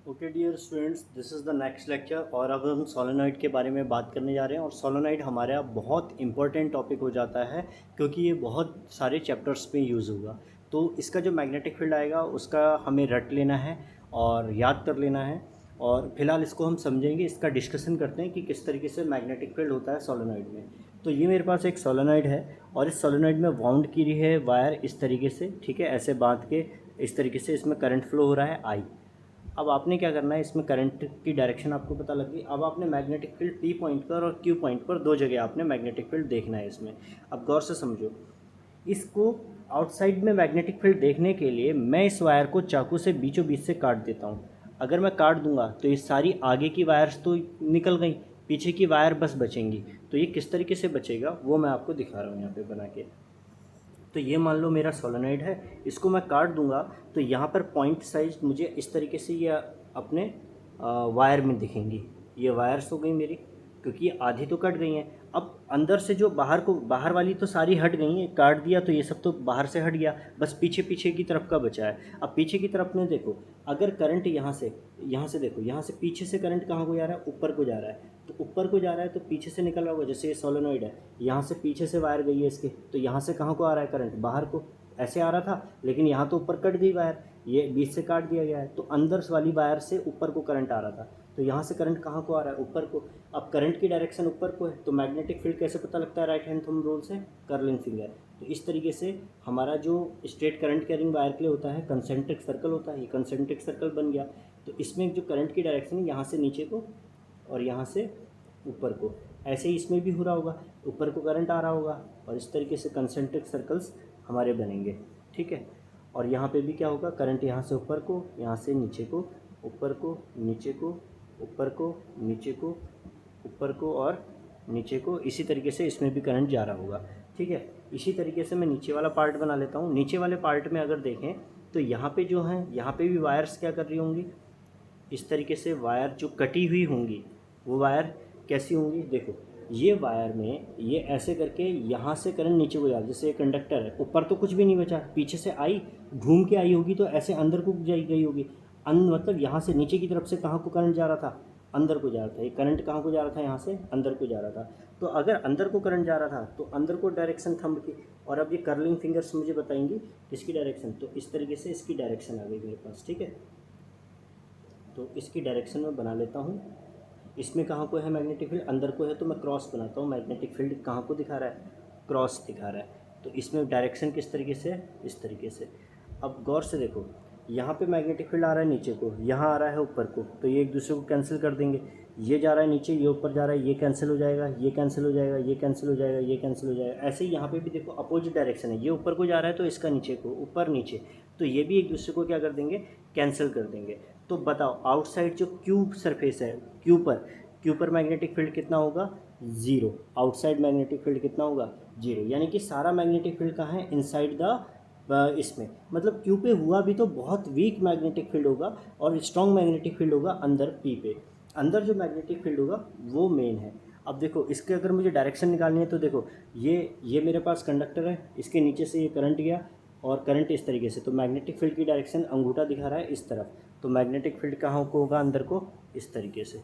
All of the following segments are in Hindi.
Okay dear students, this is the next lecture और अब हम सोलेनॉइड के बारे में बात करने जा रहे हैं। और सोलेनॉइड हमारे यहाँ बहुत इंपॉर्टेंट टॉपिक हो जाता है क्योंकि ये बहुत सारे चैप्टर्स में यूज़ होगा। तो इसका जो मैग्नेटिक फील्ड आएगा उसका हमें रट लेना है और याद कर लेना है। और फिलहाल इसको हम समझेंगे, इसका डिस्कशन करते हैं कि किस तरीके से मैग्नेटिक फील्ड होता है सोलेनॉइड में। तो ये मेरे पास एक सोलेनॉइड है और इस सोलेनॉइड में वाउंड की रही है वायर इस तरीके से, ठीक है, ऐसे बांध के इस तरीके से इसमें करंट फ्लो हो रहा है आई। अब आपने क्या करना है, इसमें करंट की डायरेक्शन आपको पता लग गई। अब आपने मैग्नेटिक फील्ड पी पॉइंट पर और क्यू पॉइंट पर दो जगह आपने मैग्नेटिक फील्ड देखना है इसमें। अब गौर से समझो, इसको आउटसाइड में मैग्नेटिक फील्ड देखने के लिए मैं इस वायर को चाकू से बीचों बीच से काट देता हूँ। अगर मैं काट दूंगा तो ये सारी आगे की वायर्स तो निकल गई, पीछे की वायर बस बचेंगी। तो ये किस तरीके से बचेगा वो मैं आपको दिखा रहा हूँ यहाँ पे बना के। तो ये मान लो मेरा सोलेनॉइड है, इसको मैं काट दूंगा तो यहाँ पर पॉइंट साइज मुझे इस तरीके से ये अपने वायर में दिखेंगी। ये वायर्स हो गई मेरी, क्योंकि ये आधी तो कट गई हैं। अब अंदर से जो बाहर वाली तो सारी हट गई हैं, काट दिया तो ये सब तो बाहर से हट गया, बस पीछे पीछे की तरफ का बचा है। अब पीछे की तरफ में देखो, अगर करंट यहाँ से देखो, यहाँ से पीछे से करंट कहाँ को जा रहा है, ऊपर को जा रहा है। तो ऊपर को जा रहा है तो पीछे से निकल रहा होगा, जैसे ये सोलेनॉइड है, यहाँ से पीछे से वायर गई है इसके, तो यहाँ से कहाँ को आ रहा है करंट, बाहर को। ऐसे आ रहा था लेकिन यहाँ तो ऊपर कट गई वायर, ये बीच से काट दिया गया है, तो अंदर वाली वायर से ऊपर को करंट आ रहा था। तो यहाँ से करंट कहाँ को आ रहा है, ऊपर को। अब करंट की डायरेक्शन ऊपर को है तो मैग्नेटिक फील्ड कैसे पता लगता है, राइट हैंड थंब रूल से, कर्लिंग फिंगर। तो इस तरीके से हमारा जो स्ट्रेट करंट कैरिंग वायर के लिए होता है कंसेंट्रिक सर्कल होता है, ये कंसेंट्रिक सर्कल बन गया। तो इसमें जो करंट की डायरेक्शन है यहाँ से नीचे को और यहाँ से ऊपर को, ऐसे ही इसमें भी हो रहा होगा, ऊपर को करंट आ रहा होगा और इस तरीके से कंसेंट्रिक सर्कल्स हमारे बनेंगे, ठीक है। और यहाँ पे भी क्या होगा, करंट यहाँ से ऊपर को, यहाँ से नीचे को, ऊपर को नीचे को, ऊपर को नीचे को, ऊपर को और नीचे को, इसी तरीके से इसमें भी करंट जा रहा होगा, ठीक है। इसी तरीके से मैं नीचे वाला पार्ट बना लेता हूँ। नीचे वाले पार्ट में अगर देखें तो यहाँ पे जो है, यहाँ पे भी वायर्स क्या कर रही होंगी, इस तरीके से वायर जो कटी हुई होंगी वो वायर कैसी होंगी, देखो ये वायर में ये ऐसे करके यहाँ से करंट नीचे को जा रहा है, जैसे ये कंडक्टर है, ऊपर तो कुछ भी नहीं बचा, पीछे से आई घूम के आई होगी तो ऐसे अंदर को जाई गई होगी। मतलब यहाँ से नीचे की तरफ से कहाँ को करंट जा रहा था, अंदर को जा रहा था। ये करंट कहाँ को जा रहा था, यहाँ से अंदर को जा रहा था। तो अगर अंदर को करंट जा रहा था तो अंदर को डायरेक्शन थंब की, और अब ये कर्लिंग फिंगर्स मुझे बताएंगी किसकी डायरेक्शन। तो इस तरीके से इसकी डायरेक्शन आ गई मेरे पास, ठीक है। तो इसकी डायरेक्शन मैं बना लेता हूँ। इसमें कहाँ को है मैग्नेटिक फील्ड, अंदर को है, तो मैं क्रॉस बनाता हूँ। मैग्नेटिक फील्ड कहाँ को दिखा रहा है, क्रॉस दिखा रहा है। तो इसमें डायरेक्शन किस तरीके से है, इस तरीके से। अब गौर से देखो, यहाँ पे मैग्नेटिक फील्ड आ रहा है नीचे को, यहाँ आ रहा है ऊपर को, तो ये एक दूसरे को कैंसिल कर देंगे। ये जा रहा है नीचे, ये ऊपर जा रहा है, ये कैंसिल हो जाएगा, ये कैंसिल हो जाएगा, ये कैंसिल हो जाएगा, ये कैंसिल हो जाएगा। ऐसे ही यहाँ पे भी देखो अपोजिट डायरेक्शन है, ये ऊपर को जा रहा है तो इसका नीचे को, ऊपर नीचे, तो ये भी एक दूसरे को क्या कर देंगे, कैंसिल कर देंगे। तो बताओ आउटसाइड जो क्यूब सरफेस है, क्यू पर मैग्नेटिक फील्ड कितना होगा, ज़ीरो। आउटसाइड मैग्नेटिक फील्ड कितना होगा, जीरो। यानी कि सारा मैग्नेटिक फील्ड कहाँ है, इनसाइड द इसमें, मतलब क्यू पे हुआ भी तो बहुत वीक मैग्नेटिक फील्ड होगा और स्ट्रॉन्ग मैग्नेटिक फील्ड होगा अंदर पी पे। अंदर जो मैग्नेटिक फील्ड होगा वो मेन है। अब देखो इसके अगर मुझे डायरेक्शन निकालनी है तो देखो ये मेरे पास कंडक्टर है, इसके नीचे से ये करंट गया और करंट इस तरीके से, तो मैग्नेटिक फील्ड की डायरेक्शन अंगूठा दिखा रहा है इस तरफ, तो मैग्नेटिक फील्ड कहाँ को होगा, अंदर को, इस तरीके से,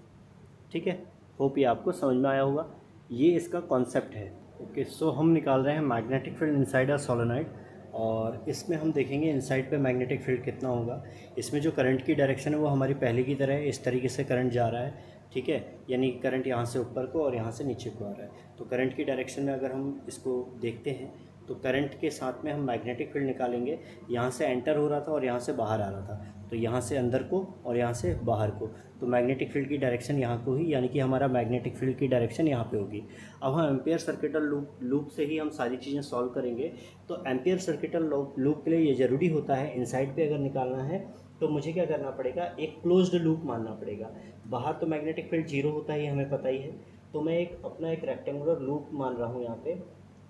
ठीक है। होप ये आपको समझ में आया होगा, ये इसका कॉन्सेप्ट है। ओके, सो हम निकाल रहे हैं magnetic field inside a solenoid, और इसमें हम देखेंगे इनसाइड पे मैग्नेटिक फील्ड कितना होगा। इसमें जो करंट की डायरेक्शन है वो हमारी पहले की तरह है, इस तरीके से करंट जा रहा है, ठीक है। यानी करंट यहाँ से ऊपर को और यहाँ से नीचे को आ रहा है। तो करंट की डायरेक्शन में अगर हम इसको देखते हैं तो करंट के साथ में हम मैग्नेटिक फील्ड निकालेंगे। यहाँ से एंटर हो रहा था और यहाँ से बाहर आ रहा था, तो यहाँ से अंदर को और यहाँ से बाहर को, तो मैग्नेटिक फील्ड की डायरेक्शन यहाँ को ही, यानी कि हमारा मैग्नेटिक फील्ड की डायरेक्शन यहाँ पे होगी। अब हम एम्पियर सर्किटल लूप से ही हम सारी चीज़ें सॉल्व करेंगे। तो एम्पियर सर्किटल लूप के लिए ये ज़रूरी होता है, इनसाइड पे अगर निकालना है तो मुझे क्या करना पड़ेगा, एक क्लोज्ड लूप मानना पड़ेगा। बाहर तो मैग्नेटिक फील्ड जीरो होता ही हमें पता ही है, तो मैं अपना एक रेक्टेंगुलर लूप मान रहा हूँ यहाँ पे,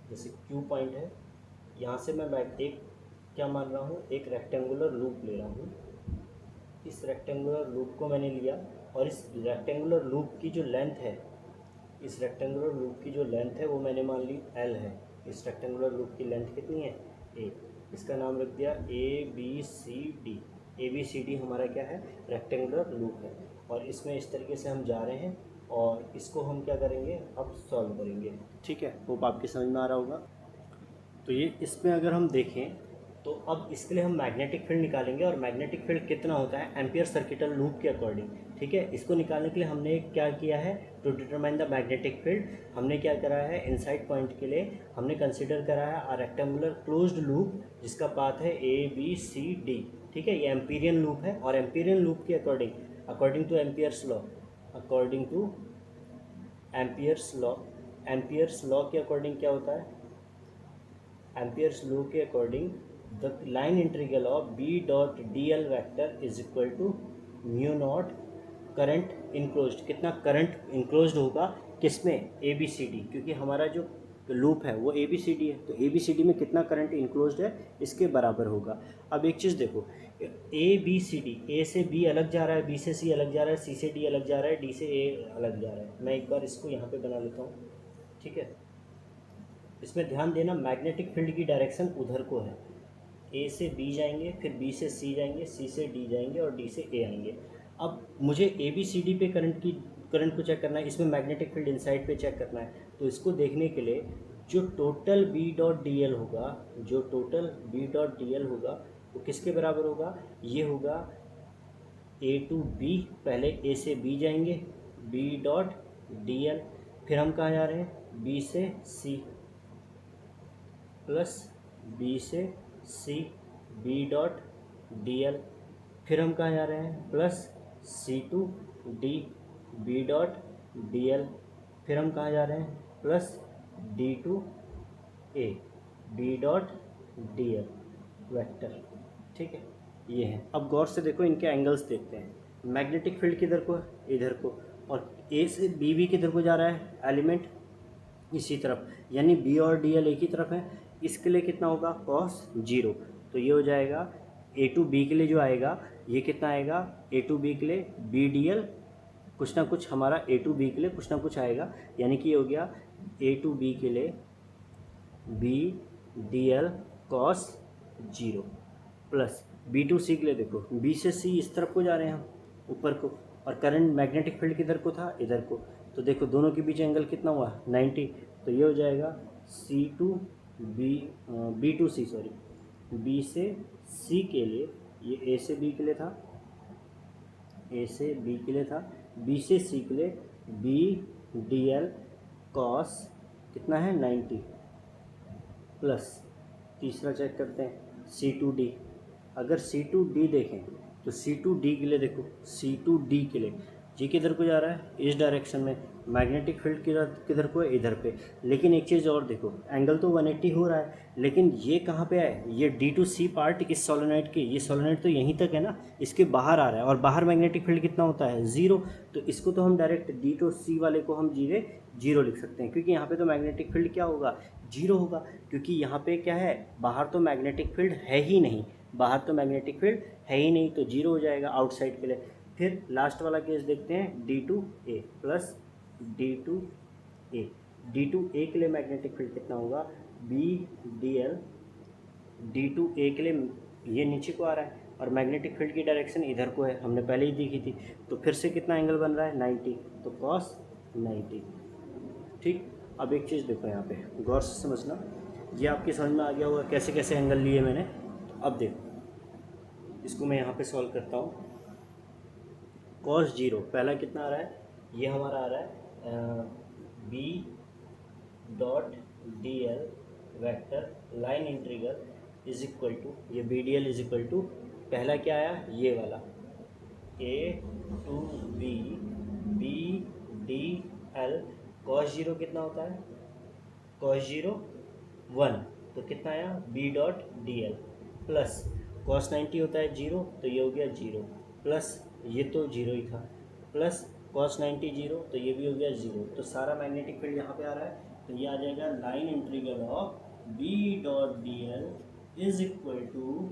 जैसे क्यू पॉइंट है, यहाँ से मैं एक क्या मान रहा हूँ, एक रेक्टेंगुलर लूप ले रहा हूँ। इस रेक्टेंगुलर लूप को मैंने लिया और इस रेक्टेंगुलर लूप की जो लेंथ है, इस रेक्टेंगुलर लूप की जो लेंथ है वो मैंने मान ली L है। इस रेक्टेंगुलर लूप की लेंथ कितनी है, A। इसका नाम रख दिया ABCD, A B C D हमारा क्या है, रेक्टेंगुलर लूप है। और इसमें इस तरीके से हम जा रहे हैं और इसको हम क्या करेंगे, अब सॉल्व करेंगे। ठीक है, होप आपकी समझ में आ रहा होगा। तो ये इसमें अगर हम देखें तो अब इसके लिए हम मैग्नेटिक फील्ड निकालेंगे, और मैग्नेटिक फील्ड कितना होता है एम्पियर सर्किटल लूप के अकॉर्डिंग। ठीक है, इसको निकालने के लिए हमने क्या किया है, to determine the magnetic field हमने क्या करा है, इनसाइड पॉइंट के लिए हमने कंसिडर करा है अ रेक्टेंगुलर क्लोज्ड लूप जिसका पाथ है ए बी सी डी। ठीक है, ये एम्पीरियन लूप है, और एम्पीरियन लूप के according, according to Ampere's law, according to Ampere's law के अकॉर्डिंग क्या होता है, एम्पियर्स लॉ के according the line integral of B dot D L vector is equal to mu naught current enclosed. कितना करंट इनक्लोज्ड होगा किसमें, ए बी सी डी, क्योंकि हमारा जो लूप है वो ए बी सी डी है, तो ए बी सी डी में कितना करंट इनक्लोज्ड है इसके बराबर होगा। अब एक चीज़ देखो, ए बी सी डी, ए से बी अलग जा रहा है, बी से सी अलग जा रहा है, सी से डी अलग जा रहा है, डी से ए अलग जा रहा है। मैं एक बार इसको यहाँ पे बना लेता हूँ। ठीक है, इसमें ध्यान देना मैग्नेटिक फील्ड की डायरेक्शन उधर को है, ए से बी जाएंगे, फिर बी से सी जाएंगे, सी से डी जाएंगे और डी से ए आएंगे। अब मुझे ए बी सी डी पे करंट को चेक करना है, इसमें मैग्नेटिक फील्ड इनसाइड पे चेक करना है। तो इसको देखने के लिए जो total B dot D L होगा, जो total B dot D L होगा वो किसके बराबर होगा, ये होगा ए टू बी, पहले ए से बी जाएंगे, बी डॉट डी एल, फिर हम कहाँ जा रहे हैं, बी से सी, प्लस बी से C, B dot D L, फिर हम कहाँ जा रहे हैं, plus C to D, B dot D L, फिर हम कहाँ जा रहे हैं, plus D to A, B dot D L vector. ठीक है, ये है। अब गौर से देखो, इनके एंगल्स देखते हैं। मैग्नेटिक फील्ड किधर को, इधर को, और ए से बी भी किधर को जा रहा है एलिमेंट, इसी तरफ, यानी बी और डी एल एक ही तरफ है। इसके लिए कितना होगा, कॉस 0, तो ये हो जाएगा ए टू बी के लिए जो आएगा ये कितना आएगा, ए टू बी के लिए बी डी एल, कुछ ना कुछ हमारा ए टू बी के लिए कुछ ना कुछ आएगा, यानी कि ये हो गया ए टू बी के लिए B D L cos 0, plus B to C के लिए देखो, बी से सी इस तरफ को जा रहे हैं हम, ऊपर को, और करंट मैग्नेटिक फील्ड किधर को था, इधर को, तो देखो दोनों के बीच एंगल कितना हुआ, 90, तो ये हो जाएगा C to B to C, sorry, B से सी के लिए, ये ए से बी के लिए था, ए से बी के लिए था, बी से सी के लिए बी डी एल कॉस कितना है 90, प्लस तीसरा चेक करते हैं सी टू डी। अगर सी टू डी देखें तो सी टू डी के लिए देखो, सी टू डी के लिए जी किधर को जा रहा है, इस डायरेक्शन में, मैग्नेटिक फील्ड किधर को है, इधर पे। लेकिन एक चीज़ और देखो, एंगल तो 180 हो रहा है, लेकिन ये कहाँ पे है, ये डी टू सी पार्ट इस सोलेनोइड के, ये सोलेनोइड तो यहीं तक है ना, इसके बाहर आ रहा है, और बाहर मैग्नेटिक फील्ड कितना होता है 0, तो इसको तो हम डायरेक्ट डी टू सी वाले को हम 0 लिख सकते हैं, क्योंकि यहाँ पे तो मैग्नेटिक फील्ड क्या होगा, 0 होगा, क्योंकि यहाँ पे क्या है, बाहर तो मैग्नेटिक फील्ड है ही नहीं, बाहर तो मैग्नेटिक फील्ड है ही नहीं, तो 0 हो जाएगा आउटसाइड के लिए। फिर लास्ट वाला केस देखते हैं, D to A plus D to A, D to A के लिए मैग्नेटिक फील्ड कितना होगा, B D L, D to A के लिए ये नीचे को आ रहा है, और मैग्नेटिक फील्ड की डायरेक्शन इधर को है, हमने पहले ही देखी थी, तो फिर से कितना एंगल बन रहा है 90, तो कॉस 90। ठीक, अब एक चीज़ देखो यहाँ पे गौर से समझना, ये आपकी समझ में आ गया होगा कैसे कैसे एंगल लिए मैंने। तो अब देखो, इसको मैं यहाँ पे सॉल्व करता हूँ। कॉस 0 पहला कितना आ रहा है, ये हमारा आ रहा है B dot D L vector line integral is equal to, ये B D L is equal to, पहला क्या आया, ये वाला A to B D L, cos 0 कितना होता है, कॉस 0 1, तो कितना आया B dot D L, plus cos 90 होता है 0, तो ये हो गया 0, प्लस ये तो 0 ही था, प्लस कॉस 90 0, तो ये भी हो गया 0, तो सारा मैग्नेटिक फील्ड यहाँ पे आ रहा है, तो ये आ जाएगा line integral of B dot D L is equal to,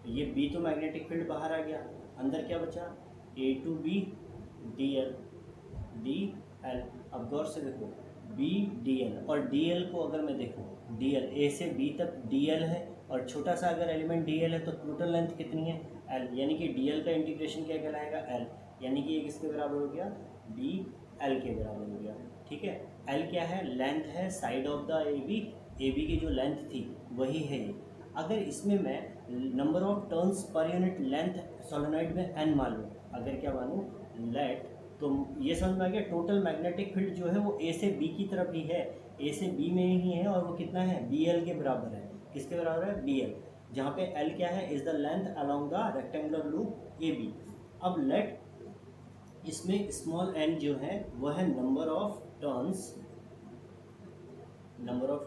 ये बी तो मैग्नेटिक फील्ड बाहर आ गया, अंदर क्या बचा, A to B D L, अब गौर से देखो बी डी एल, और डी एल को अगर मैं देखूँ, डी एल ए से बी तक डी एल है और छोटा सा अगर एलिमेंट डी एल है तो टोटल लेंथ कितनी है एल, यानी कि डी एल का इंटीग्रेशन क्या कहलाएगा एल, यानी कि ये किसके बराबर हो गया डी एल के बराबर हो गया। ठीक है, एल क्या है लेंथ है side of the A B की जो लेंथ थी वही है ये। अगर इसमें मैं number of turns per unit length solenoid में एन मान लूँ, अगर क्या मानूँ लेट, तो ये समझ में आ गया टोटल मैग्नेटिक फील्ड जो है वो ए से बी की तरफ ही है, ए से बी में ही है, और वो कितना है बी एल के बराबर है। किसके बराबर है बी एल, जहाँ पे एल क्या है is the length along the rectangular loop A B. अब लेट इसमें स्मॉल एन जो है वह है number of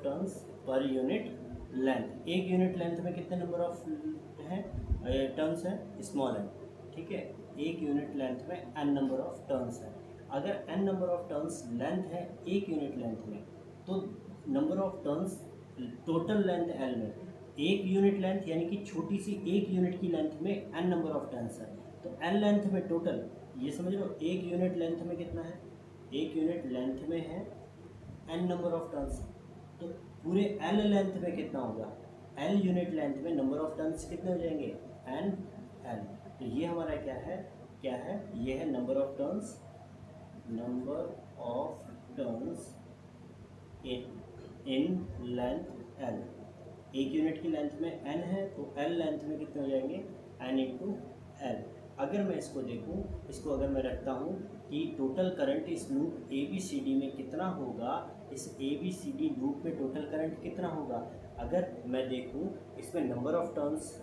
turns per unit length. एक यूनिट लेंथ में कितने नंबर ऑफ हैं टर्न्स हैं स्मॉल एन। ठीक है, एक यूनिट लेंथ में एन नंबर ऑफ टर्न्स है। अगर n number of turns length है एक यूनिट लेंथ में, तो number of turns total length L में एक यूनिट लेंथ यानी कि छोटी सी एक यूनिट की लेंथ में एन नंबर ऑफ टर्न्स है, तो एन लेंथ में टोटल ये समझ लो एक यूनिट लेंथ में कितना है, एक यूनिट लेंथ में है एन नंबर ऑफ टर्न्स, तो पूरे एल लेंथ में कितना होगा, एल यूनिट लेंथ में नंबर ऑफ टर्न्स कितने हो जाएंगे एन एल। तो ये हमारा क्या है ये है number of turns in length L. एक यूनिट की लेंथ में एन है तो एल लेंथ में कितने हो जाएंगे एन इंटू एल। अगर मैं इसको देखूं, इसको अगर मैं रखता हूं कि टोटल करंट इस loop A B C D में कितना होगा, इस A B C D loop में टोटल करंट कितना होगा, अगर मैं देखूं इसमें number of turns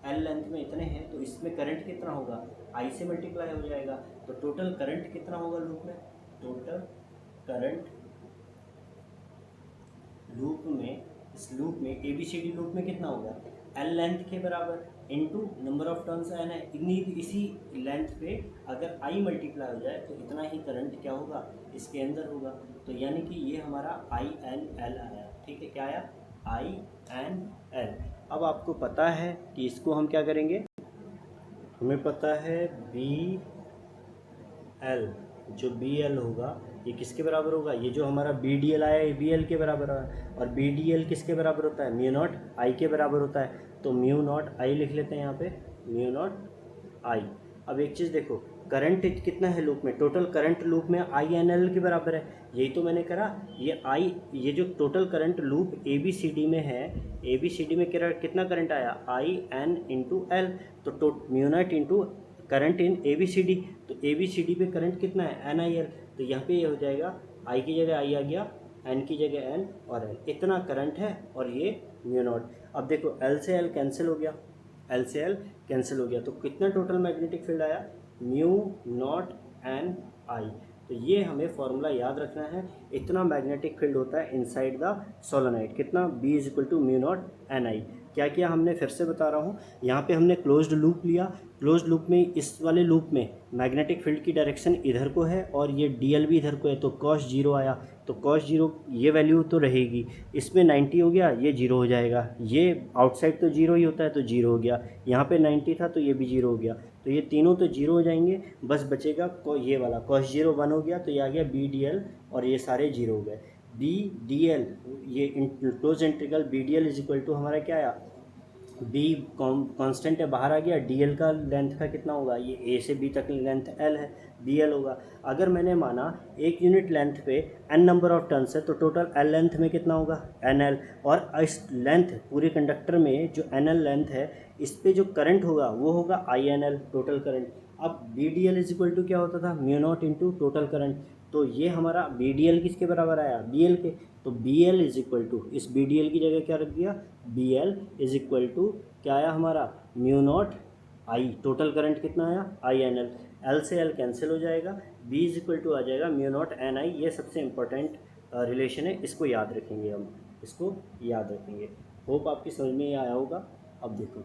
L length में इतने हैं तो इसमें करंट कितना होगा आई से मल्टीप्लाई हो जाएगा, तो टोटल करंट कितना होगा लूप में, टोटल करंट लूप में इस लूप में A B C D loop में कितना होगा एल लेंथ के बराबर into number of turns n है, इसी लेंथ पे अगर आई मल्टीप्लाई हो जाए तो इतना ही करंट क्या होगा इसके अंदर होगा। तो यानी कि ये हमारा आई एन एल आया। ठीक है, क्या आया आई एन एल। अब आपको पता है कि इसको हम क्या करेंगे, हमें पता है बी एल, जो बी एल होगा ये किसके बराबर होगा, ये जो हमारा बी डी एल आया ये बी एल के बराबर है, और बी डी एल किसके बराबर होता है म्यू नॉट आई के बराबर होता है, तो म्यू नॉट आई लिख लेते हैं यहाँ पे म्यू नॉट आई। अब एक चीज़ देखो, करंट कितना है लूप में, टोटल करंट लूप में आई एन एल के बराबर है, यही तो मैंने करा। ये जो total current loop A B C D में है, ए बी सी डी में कितना करंट आया आई एन इंटू एल, तो mu naught into current in A B C D, तो ए बी सी डी पे करंट कितना है एन आई एल, तो यहाँ पे ये हो जाएगा आई की जगह आई आ गया, एन की जगह एन और एल, इतना करंट है और ये म्यू नॉट। अब देखो एल से एल कैंसिल हो गया, एल से एल कैंसिल हो गया, तो कितना टोटल मैग्नेटिक फील्ड आया म्यू नॉट एन आई। तो ये हमें फॉर्मूला याद रखना है, इतना मैग्नेटिक फील्ड होता है इनसाइड द सोलेनॉइड, कितना B is equal to mu naught N I. क्या किया हमने, फिर से बता रहा हूँ, यहाँ पे हमने क्लोज्ड लूप लिया, क्लोज्ड लूप में इस वाले लूप में मैग्नेटिक फील्ड की डायरेक्शन इधर को है और ये डीएल भी इधर को है, तो कॉस जीरो आया, तो कॉस जीरो ये वैल्यू तो रहेगी, इसमें 90 हो गया ये जीरो हो जाएगा, ये आउटसाइड तो जीरो ही होता है तो जीरो हो गया, यहाँ पे 90 था तो ये भी जीरो हो गया, तो ये तीनों तो जीरो हो जाएंगे, बस बचेगा ये वाला कॉस जीरो 1 हो गया, तो ये आ गया बी डी एल और ये सारे जीरो हो गए। बी डी एल ये close integral B D L is equal to हमारा क्या आया, बी कांस्टेंट है बाहर आ गया, डी एल का लेंथ का कितना होगा, ये ए से बी तक लेंथ एल है, बी एल होगा। अगर मैंने माना एक यूनिट लेंथ पे एन नंबर ऑफ टर्न्स है तो टोटल एल लेंथ में कितना होगा एन एल, और इस लेंथ पूरे कंडक्टर में जो एन एल लेंथ है इस पे जो करंट होगा वो होगा I N L total current. अब B D L is equal to क्या होता था mu naught into total current, तो ये हमारा बी डी एल किसके बराबर आया बी एल के, तो B L is equal to इस बी डी एल की जगह क्या रख दिया B L is equal to क्या आया हमारा mu naught I, total current कितना आया आई एन एल, एल से एल कैंसिल हो जाएगा, बी इज इक्वल टू आ जाएगा म्यू नॉट एन आई। ये सबसे इम्पोर्टेंट रिलेशन है, इसको याद रखेंगे, हम इसको याद रखेंगे। होप आपकी समझ में आया होगा। अब देखो,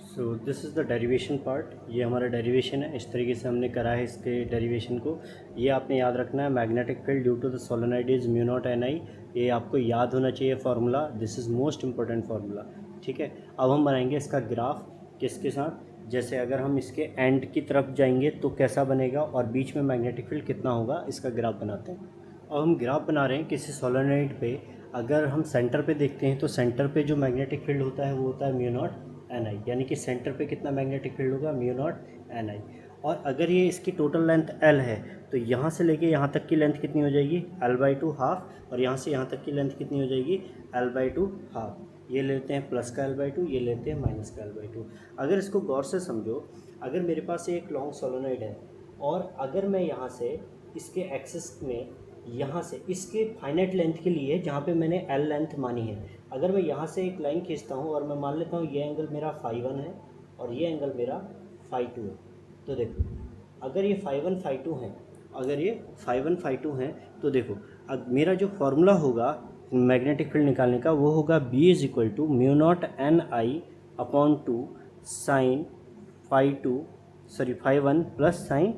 so this is the derivation part, ये हमारा डेरिवेशन है, इस तरीके से हमने करा है इसके डेरिवेशन को। ये आपने याद रखना है, magnetic field due to the solenoid is mu naught N I, ये आपको याद होना चाहिए formula, this is most important formula. ठीक है, अब हम बनाएंगे इसका ग्राफ किसके साथ, जैसे अगर हम इसके एंड की तरफ जाएंगे तो कैसा बनेगा और बीच में मैग्नेटिक फील्ड कितना होगा, इसका ग्राफ बनाते हैं। अब हम ग्राफ बना रहे हैं किसी सोलेनॉइड पे, अगर हम सेंटर पे देखते हैं तो सेंटर पे जो मैग्नेटिक फील्ड होता है वो होता है म्यू नॉट एन आई, यानी कि सेंटर पे कितना मैग्नेटिक फील्ड होगा, म्यू नॉट एन आई। और अगर ये इसकी टोटल लेंथ एल है तो यहाँ से लेके यहाँ तक की लेंथ कितनी हो जाएगी, एल बाई टू हाफ, और यहाँ से यहाँ तक की लेंथ कितनी हो जाएगी, एल बाई टू हाफ। ये लेते हैं प्लस का एल बाई टू, ये लेते हैं माइनस का एल बाई टू। अगर इसको गौर से समझो, अगर मेरे पास एक लॉन्ग सोलोनॉइड है और अगर मैं यहाँ से इसके एक्सिस में यहाँ से इसके फाइनाइट लेंथ के लिए जहाँ पे मैंने एल लेंथ मानी है, अगर मैं यहाँ से एक लाइन खींचता हूँ और मैं मान लेता हूँ ये एंगल मेरा फाई वन है और ये एंगल मेरा फाई टू है, तो देखो अगर ये फाई वन फाई टू है, अगर ये फाई वन फाई टू है, तो देखो अब मेरा जो फॉर्मूला होगा मैग्नेटिक फील्ड निकालने का वो होगा B is equal to mu naught N I upon two sine phi two, sorry phi one plus sine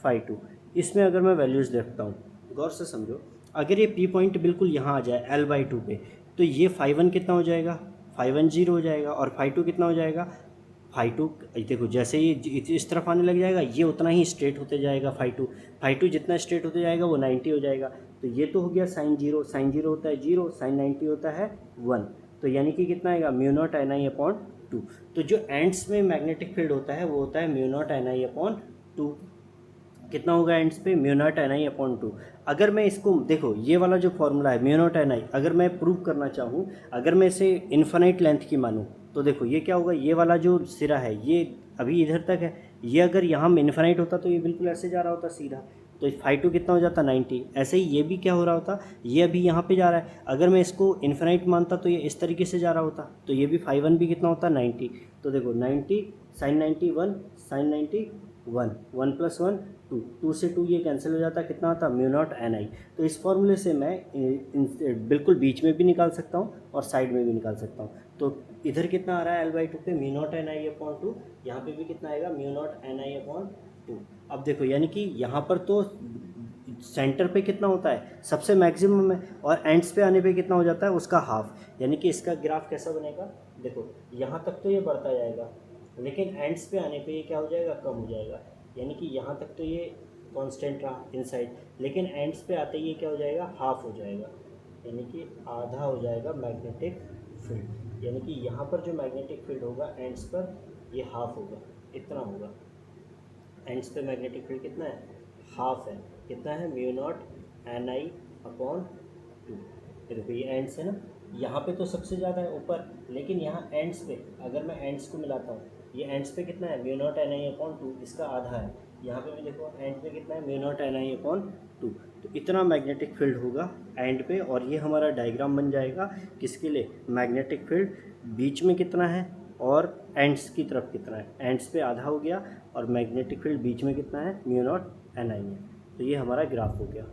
phi two. इसमें अगर मैं वैल्यूज़ देखता हूँ, गौर से समझो, अगर ये पी पॉइंट बिल्कुल यहाँ आ जाए एल बाई टू पे, तो ये फाई वन कितना हो जाएगा, फाई वन जीरो हो जाएगा, और फाई टू कितना हो जाएगा, फाई टू देखो जैसे ये इस तरफ आने लग जाएगा ये उतना ही स्ट्रेट होते जाएगा, फाई टू जितना स्ट्रेट होते जाएगा वो 90 हो जाएगा। तो ये तो हो गया साइन जीरो होता है जीरो, साइन 90 होता है 1, तो यानी कि कितना आएगा, mu naught N I upon to. तो जो एंड्स में मैग्नेटिक फील्ड होता है वो होता है mu naught N I upon to. कितना होगा एंड्स पे, mu naught N I upon to. अगर मैं इसको देखो ये वाला जो फॉर्मूला है म्यू नॉट एन आई, अगर मैं प्रूव करना चाहूँ, अगर मैं इसे इन्फिनाइट लेंथ की मानूँ, तो देखो ये क्या होगा, ये वाला जो सिरा है ये अभी इधर तक है, ये अगर यहाँ इन्फिनाइट होता तो ये बिल्कुल ऐसे जा रहा होता सीधा, तो फाई टू कितना हो जाता 90। ऐसे ही ये भी क्या हो रहा होता, ये अभी यहाँ पे जा रहा है, अगर मैं इसको इन्फिनाइट मानता तो ये इस तरीके से जा रहा होता, तो ये भी फाई वन भी कितना होता 90। तो देखो 90 साइन 90 1 साइन 90 1, 1 प्लस 1 2, 2 से 2 ये कैंसिल हो जाता है, कितना आता म्यू नॉट एन आई। तो इस फॉर्मूले से मैं बिल्कुल बीच में भी निकाल सकता हूँ और साइड में भी निकाल सकता हूँ। तो इधर कितना आ रहा है एल बाई टू पे, mu naught N I upon to, यहाँ पे भी कितना आएगा, mu naught N I upon to. अब देखो यानी कि यहाँ पर तो सेंटर पे कितना होता है सबसे मैक्सिमम है, और एंड्स पे आने पे कितना हो जाता है उसका हाफ, यानी कि इसका ग्राफ कैसा बनेगा, देखो यहाँ तक तो ये बढ़ता जाएगा लेकिन एंड्स पे आने पे ये क्या हो जाएगा, कम हो जाएगा, यानी कि यहाँ तक तो ये कांस्टेंट रहा इनसाइड, लेकिन एंड्स पे आते ही ये क्या हो जाएगा, हाफ हो जाएगा, यानी कि आधा हो जाएगा मैग्नेटिक फील्ड, यानी कि यहाँ पर जो मैग्नेटिक फील्ड होगा एंड्स पर ये हाफ होगा, इतना होगा। एंड्स पे मैग्नेटिक फील्ड कितना है, हाफ है, कितना है, mu naught N I upon to. देखो ये एंड्स है ना, यहाँ पे तो सबसे ज़्यादा है ऊपर, लेकिन यहाँ एंड्स पे अगर मैं एंड्स को मिलाता हूँ, ये एंड्स पे कितना है, mu naught N I upon to, इसका आधा है, यहाँ पे भी देखो एंड पे कितना है, mu naught N I upon to. तो इतना मैग्नेटिक फील्ड होगा एंड पे, और ये हमारा डायग्राम बन जाएगा किसके लिए, मैग्नेटिक फील्ड बीच में कितना है और एंड्स की तरफ कितना है, एंड्स पे आधा हो गया और मैग्नेटिक फील्ड बीच में कितना है, म्यू नॉट एन आई है। तो ये हमारा ग्राफ हो गया।